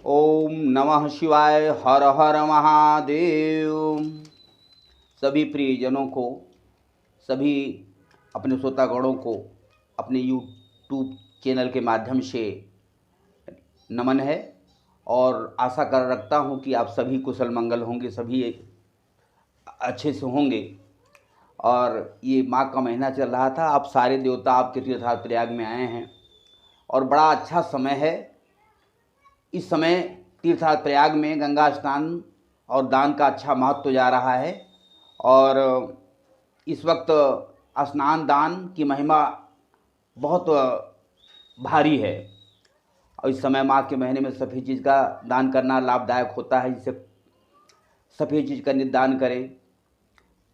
ओम नमः शिवाय। हर हर महादेव। सभी प्रियजनों को, सभी अपने श्रोतागणों को अपने यूट्यूब चैनल के माध्यम से नमन है और आशा कर रखता हूँ कि आप सभी कुशल मंगल होंगे, सभी अच्छे से होंगे। और ये माघ का महीना चल रहा था, आप सारे देवता आपके तीर्थाट प्रयाग में आए हैं और बड़ा अच्छा समय है। इस समय तीर्थाट प्रयाग में गंगा स्नान और दान का अच्छा महत्व जा रहा है और इस वक्त स्नान दान की महिमा बहुत भारी है। और इस समय माघ के महीने में सभी चीज़ का दान करना लाभदायक होता है। जिससे सभी चीज़ का दान करें,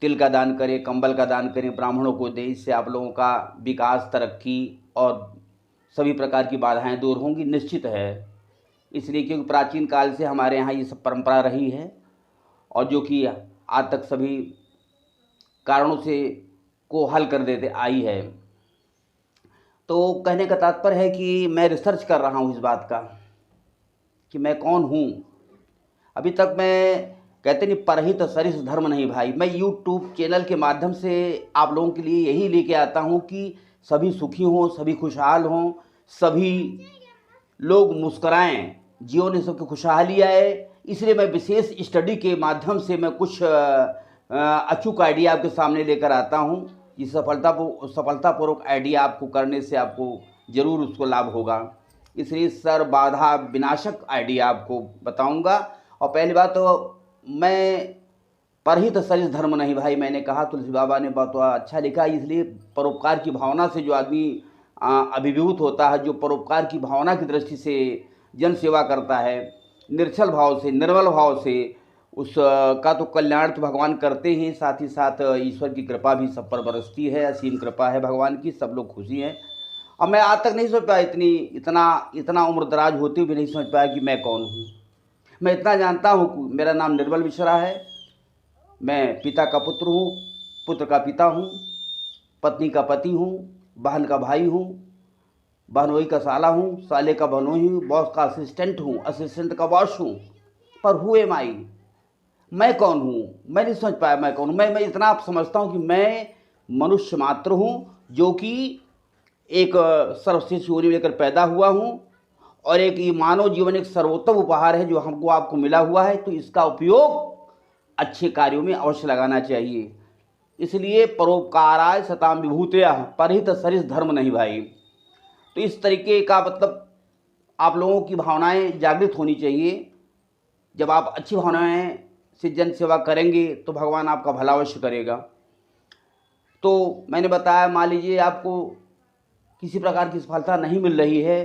तिल का दान करें, कंबल का दान करें, ब्राह्मणों को दें। इससे आप लोगों का विकास, तरक्की और सभी प्रकार की बाधाएं दूर होंगी, निश्चित है। इसलिए क्योंकि प्राचीन काल से हमारे यहाँ ये सब परंपरा रही है और जो कि आज तक सभी कारणों से को हल कर देते आई है। तो कहने का तात्पर्य है कि मैं रिसर्च कर रहा हूँ इस बात का कि मैं कौन हूँ। अभी तक मैं कहते नहीं परहित सरिस धर्म नहीं भाई। मैं यूट्यूब चैनल के माध्यम से आप लोगों के लिए यही लेके आता हूँ कि सभी सुखी हों, सभी खुशहाल हों, सभी लोग मुस्कराएं, जीवन में सबकी खुशहाली आए। इसलिए मैं विशेष स्टडी के माध्यम से मैं कुछ अचूक आइडिया आपके सामने लेकर आता हूँ। ये सफलतापूर्वक आइडिया आपको करने से आपको ज़रूर उसको लाभ होगा। इसलिए सर बाधा विनाशक आइडिया आपको बताऊंगा। और पहली बात तो मैं परहित सरिस धर्म नहीं भाई। मैंने कहा, तुलसी बाबा ने बहुत अच्छा लिखा। इसलिए परोपकार की भावना से जो आदमी अभिभूत होता है, जो परोपकार की भावना की दृष्टि से जन सेवा करता है, निर्छल भाव से, निर्मल भाव से, उसका तो कल्याण तो भगवान करते हैं, साथ ही साथ ईश्वर की कृपा भी सब पर बरसती है। असीम कृपा है भगवान की, सब लोग खुशी हैं। अब मैं आज तक नहीं समझ पाया, इतना उम्र दराज होते हुए भी नहीं समझ पाया कि मैं कौन हूँ। मैं इतना जानता हूँ कि मेरा नाम निर्मल मिश्रा है। मैं पिता का पुत्र हूँ, पुत्र का पिता हूँ, पत्नी का पति हूँ, बहन का भाई हूँ, बहनोई का साला हूँ, साले का बहनोई हूँ, बॉस का असिस्टेंट हूँ, असिस्टेंट का बॉस हूँ। पर हु एम आई, मैं कौन हूँ? मैं नहीं समझ पाया मैं कौन हूँ। मैं इतना आप समझता हूँ कि मैं मनुष्य मात्र हूँ, जो कि एक सर्वश्रेष्ठ योनि लेकर पैदा हुआ हूँ और एक ये मानव जीवन एक सर्वोत्तम उपहार है जो हमको आपको मिला हुआ है। तो इसका उपयोग अच्छे कार्यों में अवश्य लगाना चाहिए। इसलिए परोपकाराय सताम विभूतयः परहित सरिस धर्म नहीं भाई। तो इस तरीके का मतलब आप लोगों की भावनाएं जागृत होनी चाहिए। जब आप अच्छी भावनाएं से जन सेवा करेंगे तो भगवान आपका भला अवश्य करेगा। तो मैंने बताया, मान लीजिए आपको किसी प्रकार की सफलता नहीं मिल रही है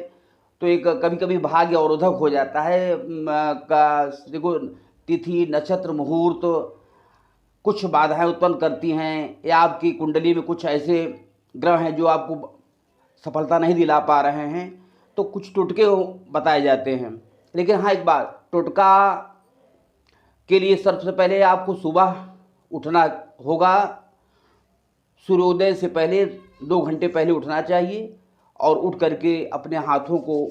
तो एक कभी कभी भाग्य अवरोधक हो जाता है। देखो, तिथि नक्षत्र मुहूर्त कुछ बाधाएं उत्पन्न करती हैं, या आपकी कुंडली में कुछ ऐसे ग्रह हैं जो आपको सफलता नहीं दिला पा रहे हैं। तो कुछ टोटके बताए जाते हैं। लेकिन हाँ, एक बात, टोटका के लिए सबसे पहले आपको सुबह उठना होगा। सूर्योदय से पहले 2 घंटे पहले उठना चाहिए और उठ करके अपने हाथों को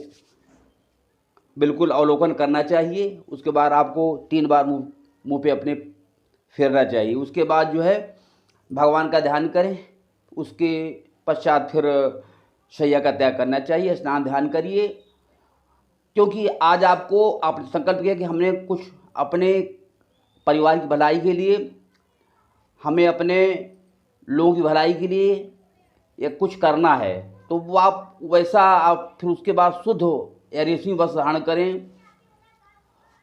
बिल्कुल अवलोकन करना चाहिए। उसके बाद आपको 3 बार मुंह पे अपने फेरना चाहिए। उसके बाद जो है भगवान का ध्यान करें। उसके पश्चात फिर शैया का त्याग करना चाहिए, स्नान ध्यान करिए। क्योंकि आज आपको आपने संकल्प किया कि हमने कुछ अपने परिवार की भलाई के लिए, हमें अपने लोगों की भलाई के लिए या कुछ करना है। तो वो आप वैसा आप फिर उसके बाद शुद्ध या रेशमी वस्त्र धारण करें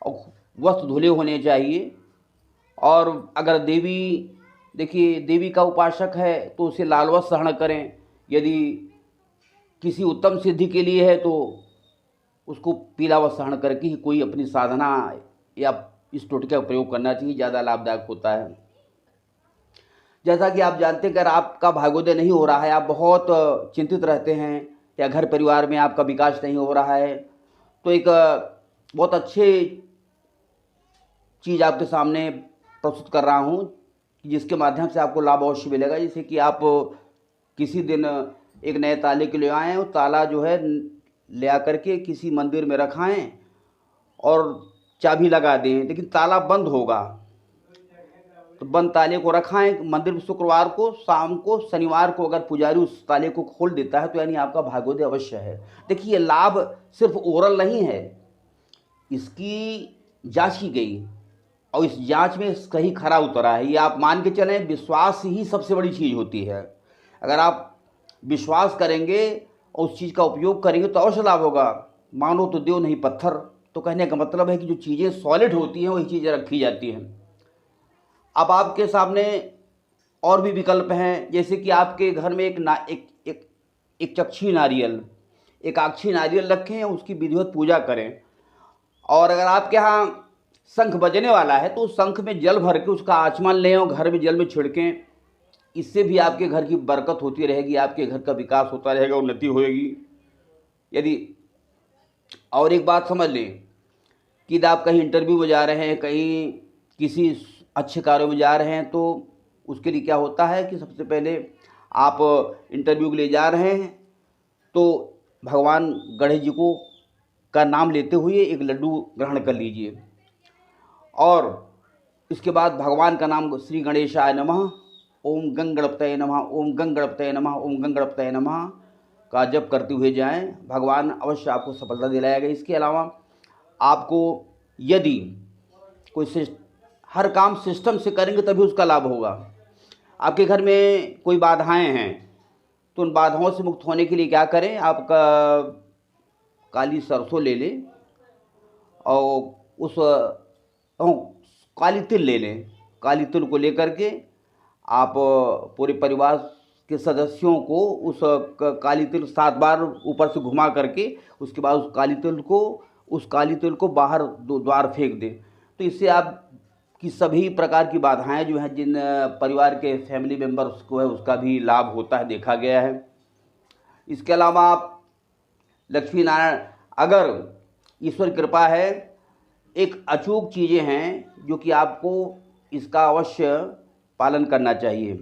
और वस्त्र धुले होने चाहिए। और अगर देवी, देखिए देवी का उपासक है तो उसे लाल वस्त्र धारण करें। यदि किसी उत्तम सिद्धि के लिए है तो उसको पीला वस्त्र धारण करके ही कोई अपनी साधना या इस टोटके का प्रयोग करना चाहिए, ज़्यादा लाभदायक होता है। जैसा कि आप जानते हैं, अगर आपका भाग्योदय नहीं हो रहा है, आप बहुत चिंतित रहते हैं या घर परिवार में आपका विकास नहीं हो रहा है, तो एक बहुत अच्छे चीज़ आपके सामने प्रस्तुत कर रहा हूँ जिसके माध्यम से आपको लाभ अवश्य मिलेगा। जैसे कि आप किसी दिन एक नए ताले के लिए आएँ और ताला जो है ले आकर के किसी मंदिर में रखाएं और चाबी लगा दें, लेकिन ताला बंद होगा, तो बंद ताले को रखा है मंदिर में शुक्रवार को शाम को, शनिवार को अगर पुजारी उस ताले को खोल देता है तो यानी आपका भाग्योदय अवश्य है। देखिए, ये लाभ सिर्फ ओरल नहीं है, इसकी जांच की गई और इस जांच में सही खरा उतरा है। ये आप मान के चलें, विश्वास ही सबसे बड़ी चीज़ होती है। अगर आप विश्वास करेंगे और उस चीज़ का उपयोग करेंगे तो अवश्य लाभ होगा। मानो तो देव नहीं पत्थर। तो कहने का मतलब है कि जो चीज़ें सॉलिड होती हैं वही चीज़ें रखी जाती हैं। अब आपके सामने और भी विकल्प हैं, जैसे कि आपके घर में एक चक्षी नारियल, एक आक्षी नारियल रखें, उसकी विधिवत पूजा करें। और अगर आपके यहाँ शंख बजने वाला है तो उस शंख में जल भर के उसका आचमन लें और घर में जल में छिड़कें। इससे भी आपके घर की बरकत होती रहेगी, आपके घर का विकास होता रहेगा, उन्नति होएगी। यदि और एक बात समझ लें कि आप कहीं इंटरव्यू में जा रहे हैं, कहीं किसी अच्छे कार्यों में जा रहे हैं, तो उसके लिए क्या होता है कि सबसे पहले आप इंटरव्यू के लिए जा रहे हैं तो भगवान गणेश जी को का नाम लेते हुए एक लड्डू ग्रहण कर लीजिए और इसके बाद भगवान का नाम श्री गणेशाय नमः, ओम गंगणपतये नमः, ओम गंगणपतये नमः, ओम गंगणपतये नमः का जप करते हुए जाएं। भगवान अवश्य आपको सफलता दिलाएगा। इसके अलावा आपको यदि कोई हर काम सिस्टम से करेंगे तभी उसका लाभ होगा। आपके घर में कोई बाधाएं हैं तो उन बाधाओं से मुक्त होने के लिए क्या करें, आपका काली सरसों ले लें और उस काली तिल ले लें। काली तिल को लेकर के आप पूरे परिवार के सदस्यों को उस काली तिल 7 बार ऊपर से घुमा करके उसके बाद उस काली तिल को बाहर द्वार फेंक दें। तो इससे आप की सभी प्रकार की बाधाएं जो हैं, जिन परिवार के फैमिली मेम्बर्स को है, उसका भी लाभ होता है, देखा गया है। इसके अलावा आप लक्ष्मी नारायण, अगर ईश्वर कृपा है, एक अचूक चीज़ें हैं जो कि आपको इसका अवश्य पालन करना चाहिए।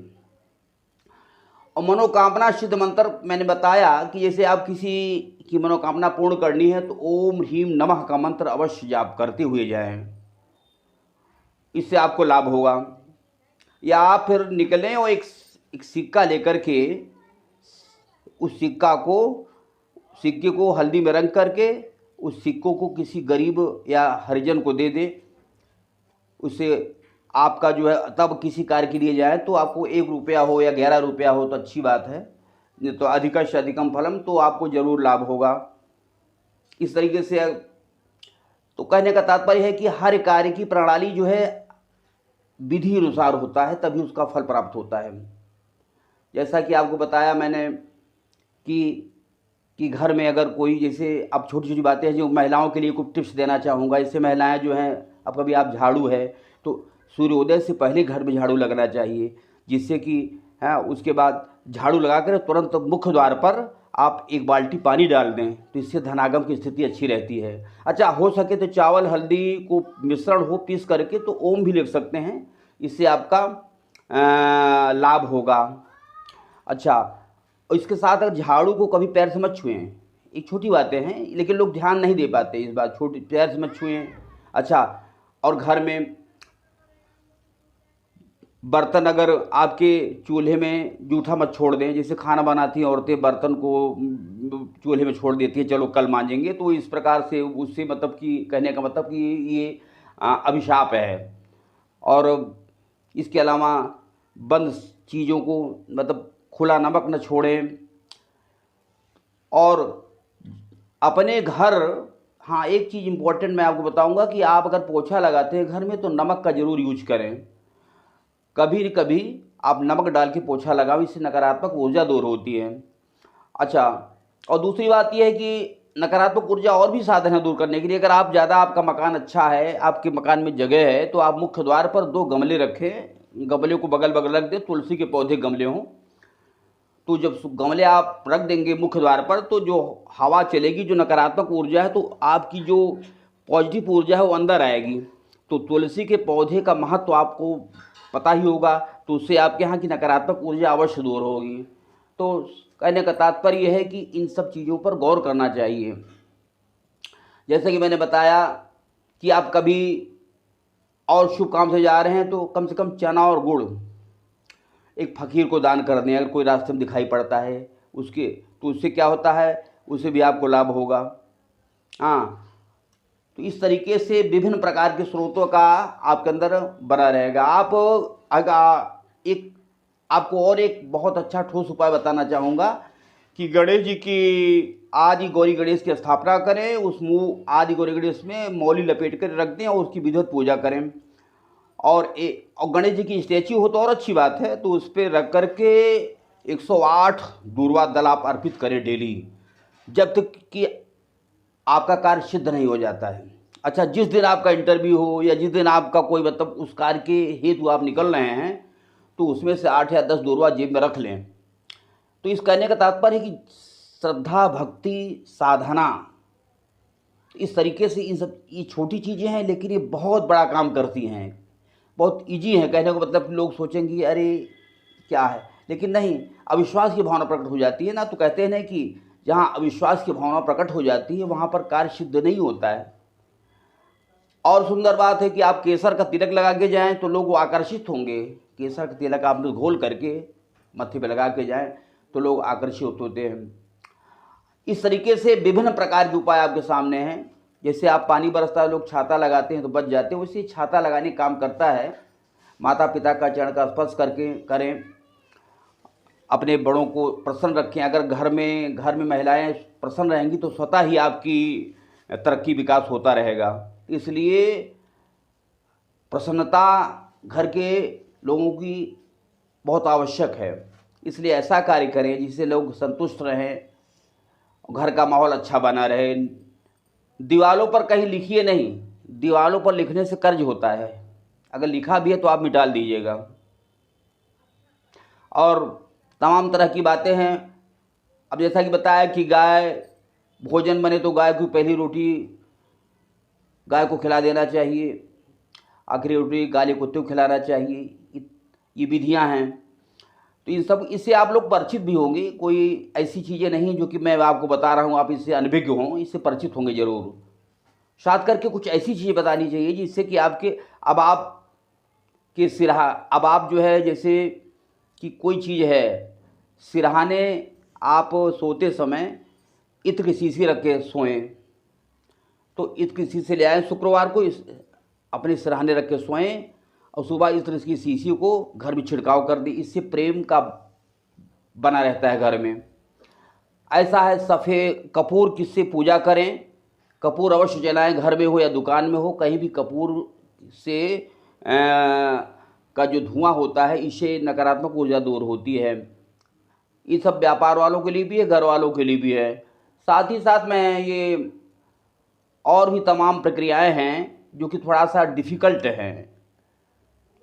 और मनोकामना सिद्ध मंत्र मैंने बताया कि जैसे आप किसी की मनोकामना पूर्ण करनी है तो ओम ह्रीम नमः का मंत्र अवश्य जाप करते हुए जाएं, इससे आपको लाभ होगा। या आप फिर निकलें और एक सिक्का लेकर के उस सिक्के को हल्दी में रंग करके उस सिक्कों को किसी गरीब या हरिजन को दे दें। उससे आपका जो है, तब किसी कार्य के लिए जाए तो आपको 1 रुपया हो या 11 रुपया हो तो अच्छी बात है, नहीं तो अधिकश अधिकम फलम, तो आपको ज़रूर लाभ होगा। इस तरीके से तो कहने का तात्पर्य है कि हर कार्य की प्रणाली जो है विधि अनुसार होता है, तभी उसका फल प्राप्त होता है। जैसा कि आपको बताया मैंने कि घर में अगर कोई, जैसे अब छोटी छोटी बातें हैं जो महिलाओं के लिए कुछ टिप्स देना चाहूँगा। इससे महिलाएं जो हैं, अब कभी आप झाड़ू है तो सूर्योदय से पहले घर में झाड़ू लगना चाहिए, जिससे कि उसके बाद झाड़ू लगाकर तुरंत मुख्य द्वार पर आप 1 बाल्टी पानी डाल दें, तो इससे धनागम की स्थिति अच्छी रहती है। अच्छा, हो सके तो चावल हल्दी को मिश्रण हो पीस करके तो ओम भी लिख सकते हैं, इससे आपका लाभ होगा। अच्छा, और इसके साथ अगर झाड़ू को कभी पैर से मत छुएं, एक छोटी बातें हैं लेकिन लोग ध्यान नहीं दे पाते इस बात, छोटी पैर से मत छुएं। अच्छा, और घर में बर्तन अगर आपके चूल्हे में जूठा मत छोड़ दें। जैसे खाना बनाती हैं औरतें, बर्तन को चूल्हे में छोड़ देती हैं, चलो कल मांजेंगे, तो इस प्रकार से उससे मतलब कि कहने का मतलब कि ये अभिशाप है। और इसके अलावा बंद चीज़ों को, मतलब खुला नमक न छोड़ें। और अपने घर, हाँ, एक चीज़ इम्पोर्टेंट मैं आपको बताऊंगा कि आप अगर पोछा लगाते हैं घर में तो नमक का ज़रूर यूज करें। कभी न कभी आप नमक डाल के पोछा लगाओ, इससे नकारात्मक ऊर्जा दूर होती है। अच्छा, और दूसरी बात यह है कि नकारात्मक ऊर्जा और भी साधन है दूर करने के लिए। अगर आप ज़्यादा, आपका मकान अच्छा है, आपके मकान में जगह है, तो आप मुख्य द्वार पर 2 गमले रखें, गमले को बगल बगल रख दें, तुलसी के पौधे गमले हों। तो जब गमले आप रख देंगे मुख्य द्वार पर तो जो हवा चलेगी, जो नकारात्मक ऊर्जा है, तो आपकी जो पॉजिटिव ऊर्जा है वो अंदर आएगी। तो तुलसी के पौधे का महत्व आपको पता ही होगा, तो उससे आपके यहाँ की नकारात्मक ऊर्जा अवश्य दूर होगी। तो कहने का तात्पर्य यह है कि इन सब चीज़ों पर गौर करना चाहिए। जैसे कि मैंने बताया कि आप कभी और शुभ काम से जा रहे हैं तो कम से कम चना और गुड़ एक फ़कीर को दान कर दें। अगर कोई रास्ते में दिखाई पड़ता है उसके, तो उससे क्या होता है, उससे भी आपको लाभ होगा। हाँ, तो इस तरीके से विभिन्न प्रकार के स्रोतों का आपके अंदर बना रहेगा। आप अगर एक आपको और एक बहुत अच्छा ठोस उपाय बताना चाहूँगा कि गणेश जी की आदि गौरी गणेश की स्थापना करें, उस मुँह आदि गौरी गणेश में मौली लपेट कर रख दें और उसकी विधिवत पूजा करें। और गणेश जी की स्टैच्यू हो तो और अच्छी बात है, तो उस पर रख करके 108 दूर्वा दल आप अर्पित करें डेली, जब तक कि आपका कार्य सिद्ध नहीं हो जाता है। अच्छा, जिस दिन आपका इंटरव्यू हो या जिस दिन आपका कोई मतलब उस कार्य के हेतु आप निकल रहे हैं, तो उसमें से 8 या 10 दूर्वा जेब में रख लें। तो इस कहने का तात्पर्य है कि श्रद्धा, भक्ति, साधना, इस तरीके से इन सब, ये छोटी चीज़ें हैं लेकिन ये बहुत बड़ा काम करती हैं, बहुत ईजी है। कहने को मतलब लोग सोचेंगे अरे क्या है, लेकिन नहीं, अविश्वास की भावना प्रकट हो जाती है ना। तो कहते हैं ना कि जहाँ अविश्वास की भावना प्रकट हो जाती है वहाँ पर कार्य सिद्ध नहीं होता है। और सुंदर बात है कि आप केसर का तिलक लगा के जाएं तो लोग आकर्षित होंगे। केसर का तिलक आप घोल करके मत्थे पे लगा के जाएं तो लोग आकर्षित होते हैं। इस तरीके से विभिन्न प्रकार के उपाय आपके सामने हैं। जैसे आप पानी बरसता है, लोग छाता लगाते हैं तो बच जाते हैं, वैसे छाता लगाने का काम करता है। माता पिता का चरण का स्पर्श करके करें, अपने बड़ों को प्रसन्न रखें। अगर घर में महिलाएं प्रसन्न रहेंगी तो स्वतः ही आपकी तरक्की विकास होता रहेगा। इसलिए प्रसन्नता घर के लोगों की बहुत आवश्यक है। इसलिए ऐसा कार्य करें जिससे लोग संतुष्ट रहें, घर का माहौल अच्छा बना रहे। दीवालों पर कहीं लिखिए नहीं, दीवालों पर लिखने से कर्ज होता है, अगर लिखा भी है तो आप मिटा दीजिएगा। और तमाम तरह की बातें हैं। अब जैसा कि बताया कि गाय भोजन बने तो गाय की पहली रोटी गाय को खिला देना चाहिए, आखिरी रोटी गाली कुत्ते को खिलाना चाहिए। ये विधियां हैं। तो इन सब इससे आप लोग परिचित भी होंगे। कोई ऐसी चीज़ें नहीं जो कि मैं आपको बता रहा हूँ आप इससे अनभिज्ञ हों, इससे परिचित होंगे ज़रूर। साथ करके कुछ ऐसी चीज़ें बतानी चाहिए जिससे कि आपके अब आप जो है, जैसे कि कोई चीज़ है, सिरहाने आप सोते समय इत्र की शीशी रख के सोएं, तो इत्र की शीशी ले आएँ शुक्रवार को, अपने सिरहाने रख के सोएं और सुबह इत्र की शीशी को घर में छिड़काव कर दें। इससे प्रेम का बना रहता है घर में। ऐसा है, सफ़ेद कपूर किससे पूजा करें, कपूर अवश्य जलाएं, घर में हो या दुकान में हो, कहीं भी कपूर से का जो धुआं होता है, इससे नकारात्मक ऊर्जा दूर होती है। ये सब व्यापार वालों के लिए भी है, घर वालों के लिए भी है। साथ ही साथ में ये और भी तमाम प्रक्रियाएं हैं जो कि थोड़ा सा डिफ़िकल्ट हैं,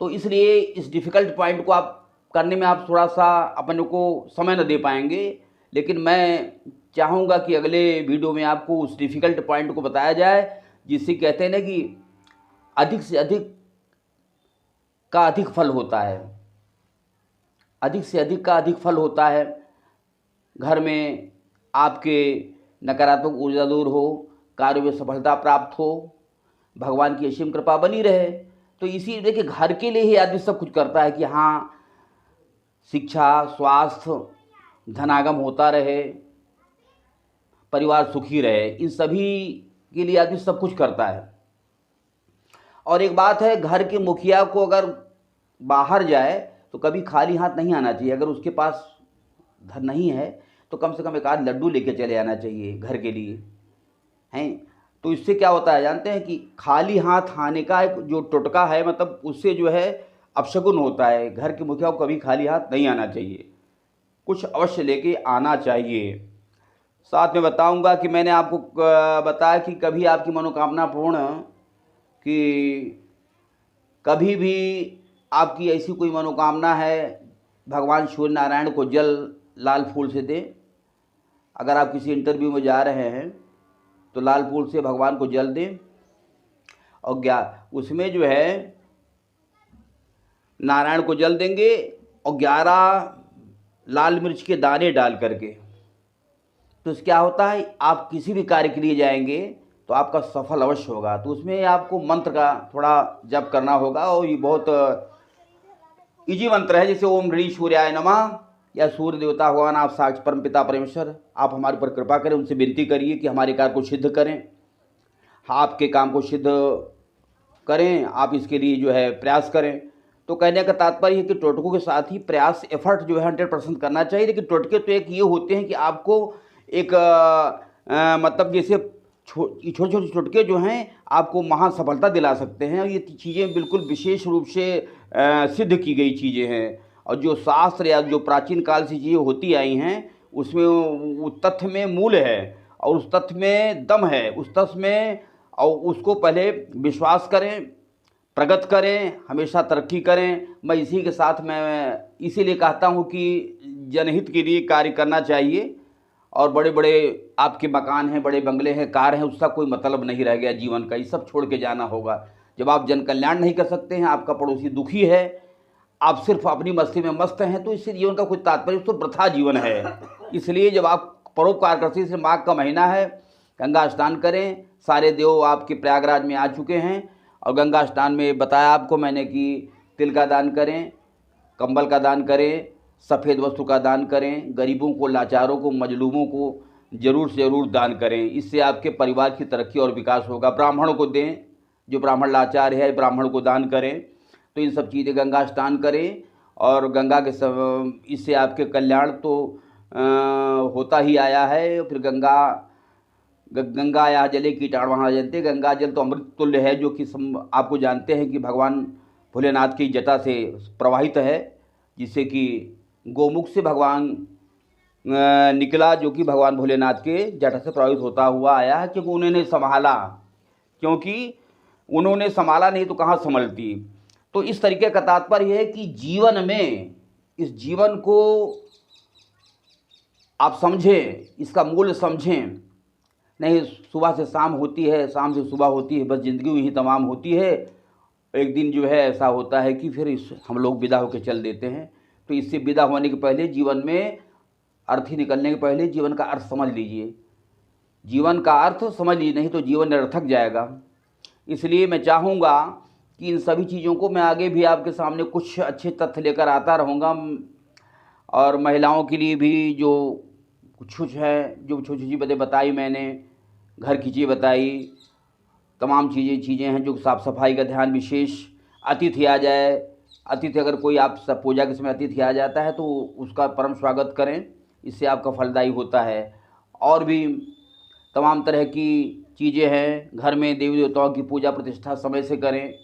तो इसलिए इस डिफ़िकल्ट पॉइंट को आप करने में आप थोड़ा सा अपने को समय न दे पाएंगे। लेकिन मैं चाहूँगा कि अगले वीडियो में आपको उस डिफ़िकल्ट पॉइंट को बताया जाए, जिससे कहते हैं ना कि अधिक से अधिक का अधिक फल होता है, अधिक से अधिक का अधिक फल होता है। घर में आपके नकारात्मक ऊर्जा दूर हो, कार्य में सफलता प्राप्त हो, भगवान की असीम कृपा बनी रहे। तो इसी देखिए, घर के लिए ही आदमी सब कुछ करता है कि हाँ, शिक्षा, स्वास्थ्य, धनागम होता रहे, परिवार सुखी रहे, इन सभी के लिए आदमी सब कुछ करता है। और एक बात है, घर के मुखिया को अगर बाहर जाए तो कभी खाली हाथ नहीं आना चाहिए। अगर उसके पास धन नहीं है तो कम से कम एक आध लड्डू लेके चले आना चाहिए घर के लिए, हैं। तो इससे क्या होता है जानते हैं कि खाली हाथ आने का एक जो टोटका है, मतलब उससे जो है अपशगुन होता है। घर के मुखिया को कभी खाली हाथ नहीं आना चाहिए, कुछ अवश्य लेके आना चाहिए। साथ में बताऊंगा कि मैंने आपको बताया कि कभी आपकी मनोकामना पूर्ण, कि कभी भी आपकी ऐसी कोई मनोकामना है, भगवान सूर्य नारायण को जल लाल फूल से दें। अगर आप किसी इंटरव्यू में जा रहे हैं तो लाल फूल से भगवान को जल दें, और उसमें जो है नारायण को जल देंगे और 11 लाल मिर्च के दाने डाल करके। तो क्या होता है, आप किसी भी कार्य के लिए जाएंगे तो आपका सफल अवश्य होगा। तो उसमें आपको मंत्र का थोड़ा जप करना होगा, और ये बहुत इजी मंत्र है। जैसे ओम ह्रीं सूर्याय नमः, या सूर्य देवता भगवान आप साक्षात परम पिता परमेश्वर, आप हमारे ऊपर कृपा करें, उनसे विनती करिए कि हमारे कार्य को सिद्ध करें, आपके काम को सिद्ध करें, आप इसके लिए जो है प्रयास करें। तो कहने का तात्पर्य है कि टोटकों के साथ ही प्रयास, एफर्ट जो है 100% करना चाहिए। लेकिन टोटके तो एक ये होते हैं कि आपको एक मतलब जैसे छोटे छोटे टोटके जो हैं आपको महान सफलता दिला सकते हैं, और ये चीज़ें बिल्कुल विशेष रूप से सिद्ध की गई चीज़ें हैं। और जो शास्त्र या जो प्राचीन काल से चीज़ें होती आई हैं उसमें वो तथ्य में मूल है, और उस तथ्य में दम है, उस तथ्य में, और उसको पहले विश्वास करें, प्रगत करें, हमेशा तरक्की करें। मैं इसी के साथ मैं इसीलिए कहता हूँ कि जनहित के लिए कार्य करना चाहिए। और बड़े बड़े आपके मकान हैं, बड़े बंगले हैं, कार हैं, उसका कोई मतलब नहीं रह गया जीवन का, ये सब छोड़ के जाना होगा। जब आप जन कल्याण नहीं कर सकते हैं, आपका पड़ोसी दुखी है, आप सिर्फ अपनी मस्ती में मस्त हैं, तो इससे जीवन का कोई तात्पर्य, तो वृथा जीवन है। इसलिए जब आप परोपकार करते हैं, जैसे माघ का महीना है, गंगा स्नान करें। सारे देव आपके प्रयागराज में आ चुके हैं, और गंगा स्नान में बताया आपको मैंने कि तिल का दान करें, कंबल का दान करें, सफ़ेद वस्तु का दान करें, गरीबों को, लाचारों को, मजलूमों को ज़रूर से ज़रूर दान करें। इससे आपके परिवार की तरक्की और विकास होगा। ब्राह्मण को दें, जो ब्राह्मण लाचार है ब्राह्मण को दान करें। तो इन सब चीज़ें, गंगा स्नान करें, और गंगा के इससे आपके कल्याण तो होता ही आया है। फिर गंगा या जले कीटाणु जानते, गंगा जल तो अमृत तुल्य है, जो कि आपको जानते हैं कि भगवान भोलेनाथ की जटा से प्रवाहित है, जिससे कि गोमुख से भगवान निकला, जो कि भगवान भोलेनाथ के जटा से प्रवाहित होता हुआ आया है, क्योंकि उन्होंने संभाला, क्योंकि उन्होंने संभाला, नहीं तो कहाँ संभलती। तो इस तरीके का तात्पर्य है कि जीवन में, इस जीवन को आप समझें, इसका मूल्य समझें। नहीं सुबह से शाम होती है, शाम से सुबह होती है, बस ज़िंदगी ही तमाम होती है। एक दिन जो है ऐसा होता है कि फिर हम लोग विदा होकर चल देते हैं। तो इससे विदा होने के पहले, जीवन में अर्थी निकलने के पहले जीवन का अर्थ समझ लीजिए, जीवन का अर्थ समझ लीजिए, नहीं तो जीवन निरर्थक जाएगा। इसलिए मैं चाहूँगा कि इन सभी चीज़ों को मैं आगे भी आपके सामने कुछ अच्छे तथ्य लेकर आता रहूँगा, और महिलाओं के लिए भी जो कुछ है, जो छोटी छोटी बातें बताई मैंने, घर की चीज़ें बताई, तमाम चीज़ें हैं जो साफ़ सफाई का ध्यान विशेष। अतिथि आ जाए, अतिथि अगर कोई आप सब पूजा के समय अतिथि आ जाता है तो उसका परम स्वागत करें, इससे आपका फलदायी होता है। और भी तमाम तरह की चीज़ें हैं, घर में देवी देवताओं की पूजा प्रतिष्ठा समय से करें,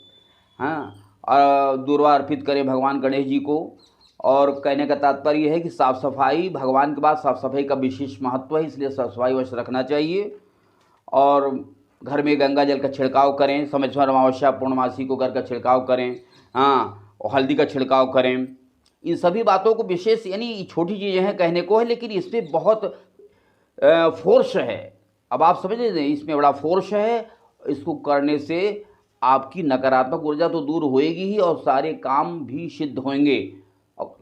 हाँ, और दूर्वा अर्पित करें भगवान गणेश जी को। और कहने का तात्पर्य है कि साफ़ सफाई, भगवान के बाद साफ़ सफाई का विशेष महत्व है, इसलिए साफ़ सफाई अवश्य रखना चाहिए। और घर में गंगा जल का छिड़काव करें, समय समय अमावस्या पूर्णमासी को घर का छिड़काव करें, हाँ, और हल्दी का छिड़काव करें। इन सभी बातों को विशेष, यानी छोटी चीज़ें हैं कहने को है, लेकिन इसमें बहुत फोर्स है। अब आप समझ लीजिए, इसमें बड़ा फोर्स है। इसको करने से आपकी नकारात्मक ऊर्जा तो दूर होएगी ही, और सारे काम भी सिद्ध होंगे। और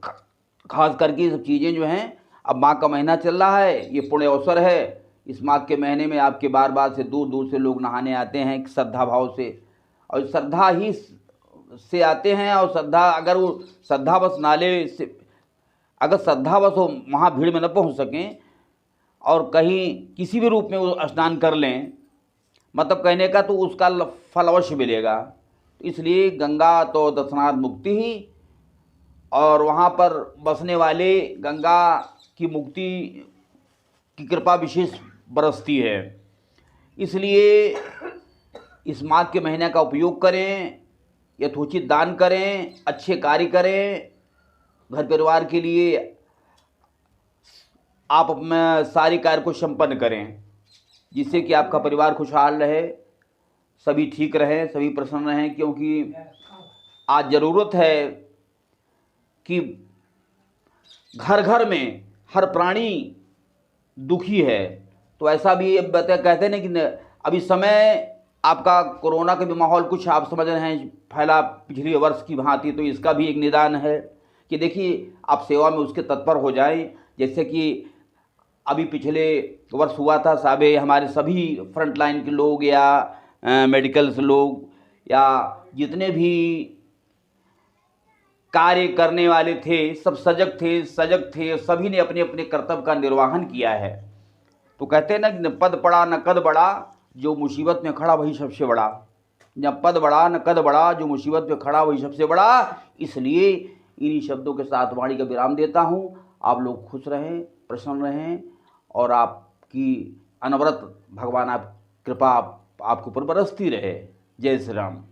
खास करके ये सब चीज़ें जो हैं, अब माघ का महीना चल रहा है, ये पुण्य अवसर है। इस माघ के महीने में आपके बार बार से दूर दूर से लोग नहाने आते हैं श्रद्धा भाव से, और श्रद्धा ही से आते हैं। और श्रद्धा, अगर वो श्रद्धावश नाले से, अगर श्रद्धावश वो वहाँ भीड़ में न पहुँच सकें और कहीं किसी भी रूप में वो स्नान कर लें, मतलब कहने का तो उसका फल अवश्य मिलेगा। इसलिए गंगा तो दर्शनार्थ मुक्ति ही, और वहाँ पर बसने वाले गंगा की मुक्ति की कृपा विशेष बरसती है। इसलिए इस माघ के महीने का उपयोग करें, यथोचित दान करें, अच्छे कार्य करें, घर परिवार के लिए आप अपने सारे कार्य को संपन्न करें, जिससे कि आपका परिवार खुशहाल रहे, सभी ठीक रहें, सभी प्रसन्न रहें। क्योंकि आज ज़रूरत है कि घर घर में हर प्राणी दुखी है। तो ऐसा भी कहते हैं कि अभी समय आपका कोरोना का भी माहौल कुछ आप समझ रहे हैं फैला पिछले वर्ष की भांति, तो इसका भी एक निदान है कि देखिए आप सेवा में उसके तत्पर हो जाएं। जैसे कि अभी पिछले वर्ष हुआ था साबे, हमारे सभी फ्रंट लाइन के लोग या मेडिकल्स लोग या जितने भी कार्य करने वाले थे सब सजग थे, सभी ने अपने अपने कर्तव्य का निर्वहन किया है। तो कहते हैं ना कि न पद पड़ा न कद बड़ा, जो मुसीबत में खड़ा वही सबसे बड़ा। न पद बड़ा न कद बड़ा, जो मुसीबत में खड़ा वही सबसे बड़ा। इसलिए इन्हीं शब्दों के साथ वाणी का विराम देता हूँ। आप लोग खुश रहें, प्रसन्न रहें और आपकी अनवरत भगवान आप कृपा आपके ऊपर बरसती रहे। जय श्री राम।